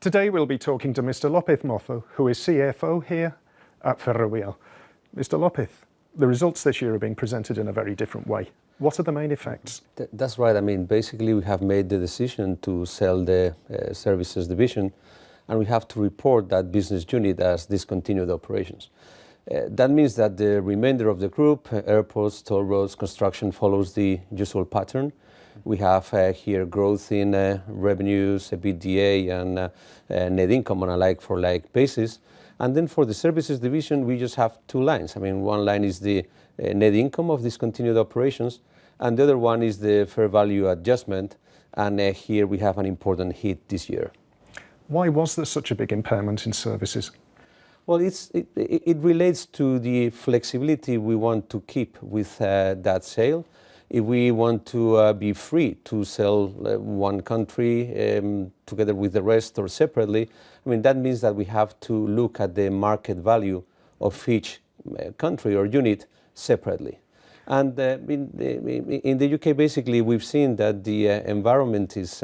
Today we'll be talking to Mr. López Mozo, who is CFO here at Ferrovial. Mr. López, the results this year are being presented in a very different way. What are the main effects? That's right. I mean, basically we have made the decision to sell the services division, and we have to report that business unit as discontinued operations. That means that the remainder of the group, airports, toll roads, construction, follows the usual pattern. We have here growth in revenues, EBITDA, and net income on a like-for-like basis. And then for the services division, we just have two lines. I mean, one line is the net income of discontinued operations, and the other one is the fair value adjustment. And here we have an important hit this year. Why was there such a big impairment in services? Well, it relates to the flexibility we want to keep with that sale. If we want to be free to sell one country together with the rest or separately, I mean, that means that we have to look at the market value of each country or unit separately. And in the UK, basically, we've seen that the environment is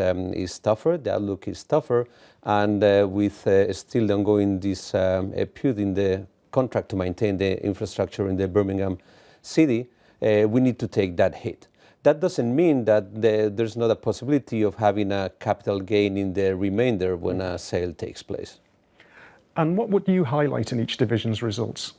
tougher, the outlook is tougher, and with still ongoing dispute in the contract to maintain the infrastructure in the Birmingham city, we need to take that hit. That doesn't mean that there's not a possibility of having a capital gain in the remainder when a sale takes place. And what would you highlight in each division's results?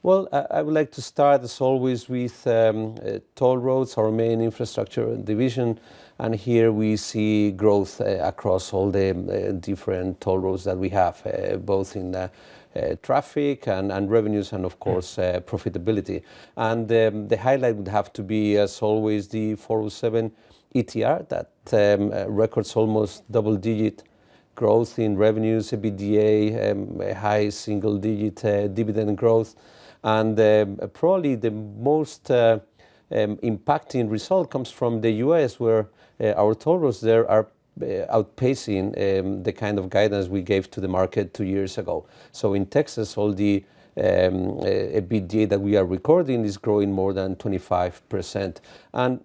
Well, I would like to start, as always, with toll roads, our main infrastructure division. And here we see growth across all the different toll roads that we have, both in traffic and revenues and, of course, profitability. And the highlight would have to be, as always, the 407 ETR that records almost double-digit growth in revenues, EBITDA, high single-digit dividend growth. And probably the most impacting result comes from the US, where our toll roads there are outpacing the kind of guidance we gave to the market 2 years ago. So in Texas, all the EBITDA that we are recording is growing more than 25%. And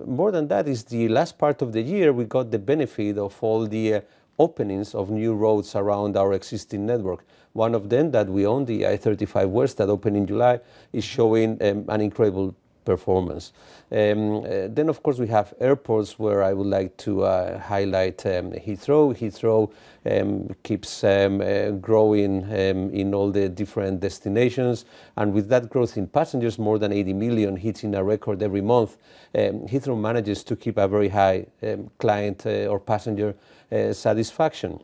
more than that is the last part of the year, we got the benefit of all the openings of new roads around our existing network. One of them that we own, the I-35 West, that opened in July, is showing an incredible performance. Then, of course, we have airports where I would like to highlight Heathrow. Heathrow keeps growing in all the different destinations. And with that growth in passengers, more than 80 million, hitting a record every month, Heathrow manages to keep a very high client or passenger satisfaction.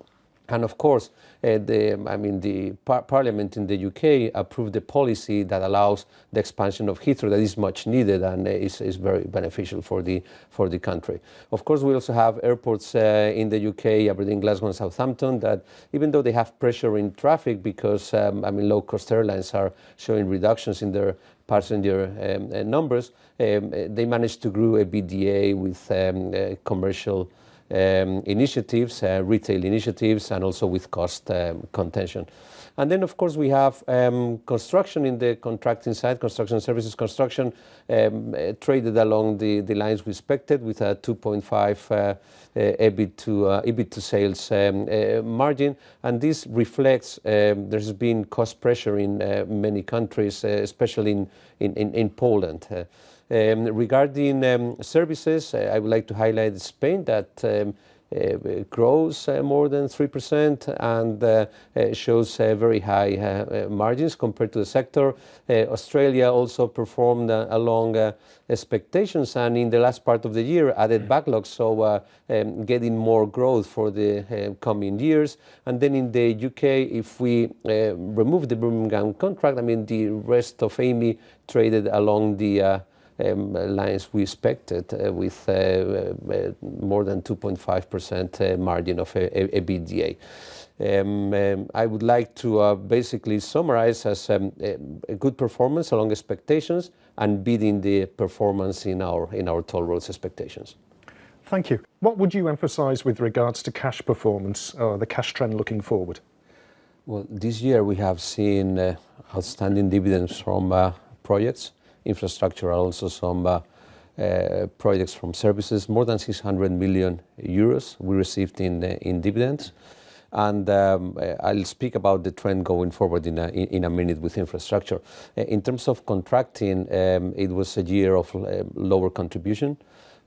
And of course, the Parliament in the UK approved the policy that allows the expansion of Heathrow, that is much needed and is very beneficial for the country. Of course, we also have airports in the UK, Aberdeen, Glasgow, and Southampton, that even though they have pressure in traffic because low-cost airlines are showing reductions in their passenger numbers, they managed to grow EBITDA with commercial initiatives, retail initiatives, and also with cost contention. And then, of course, we have construction in the contracting side, construction services. Construction traded along the lines we expected with a 2.5 EBIT to sales margin. And this reflects there's been cost pressure in many countries, especially in Poland. Regarding services, I would like to highlight Spain, that grows more than 3% and shows very high margins compared to the sector. Australia also performed along expectations, and in the last part of the year added backlog, so getting more growth for the coming years. And then in the UK, if we remove the Birmingham contract, the rest of AMI traded along the lines we expected with more than 2.5% margin of EBITDA. I would like to basically summarize as a good performance along expectations and beating the performance in our toll roads expectations. Thank you. What would you emphasize with regards to cash performance, or the cash trend looking forward? Well, this year we have seen outstanding dividends from projects, infrastructure, also some projects from services, more than 600 million euros we received in dividends. And I'll speak about the trend going forward in a minute with infrastructure. In terms of contracting, it was a year of lower contribution.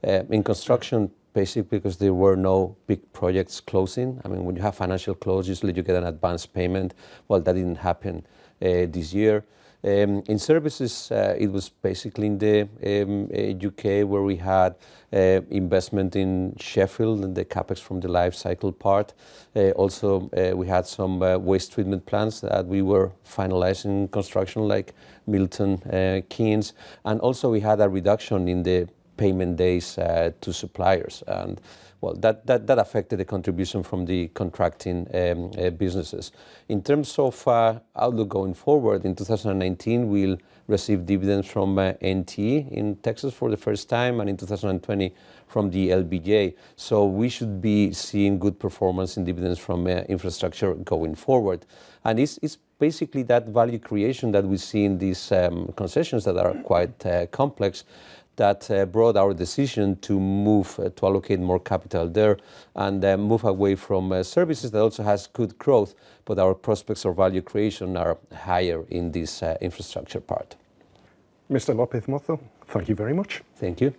In construction, basically because there were no big projects closing. I mean, when you have financial close, usually you get an advance payment. Well, that didn't happen this year. In services, it was basically in the UK where we had investment in Sheffield and the capex from the life cycle part. Also, we had some waste treatment plants that we were finalizing construction, like Milton Keynes, and also we had a reduction in the payment days to suppliers, and well, that affected the contribution from the contracting businesses. In terms of outlook going forward, in 2019 we'll receive dividends from NTE in Texas for the first time, and in 2020 from the LBJ. So we should be seeing good performance in dividends from infrastructure going forward. And it's basically that value creation that we see in these concessions that are quite complex that brought our decision to move to allocate more capital there and move away from services that also has good growth, but our prospects of value creation are higher in this infrastructure part. Mr. López Mozo, thank you very much. Thank you.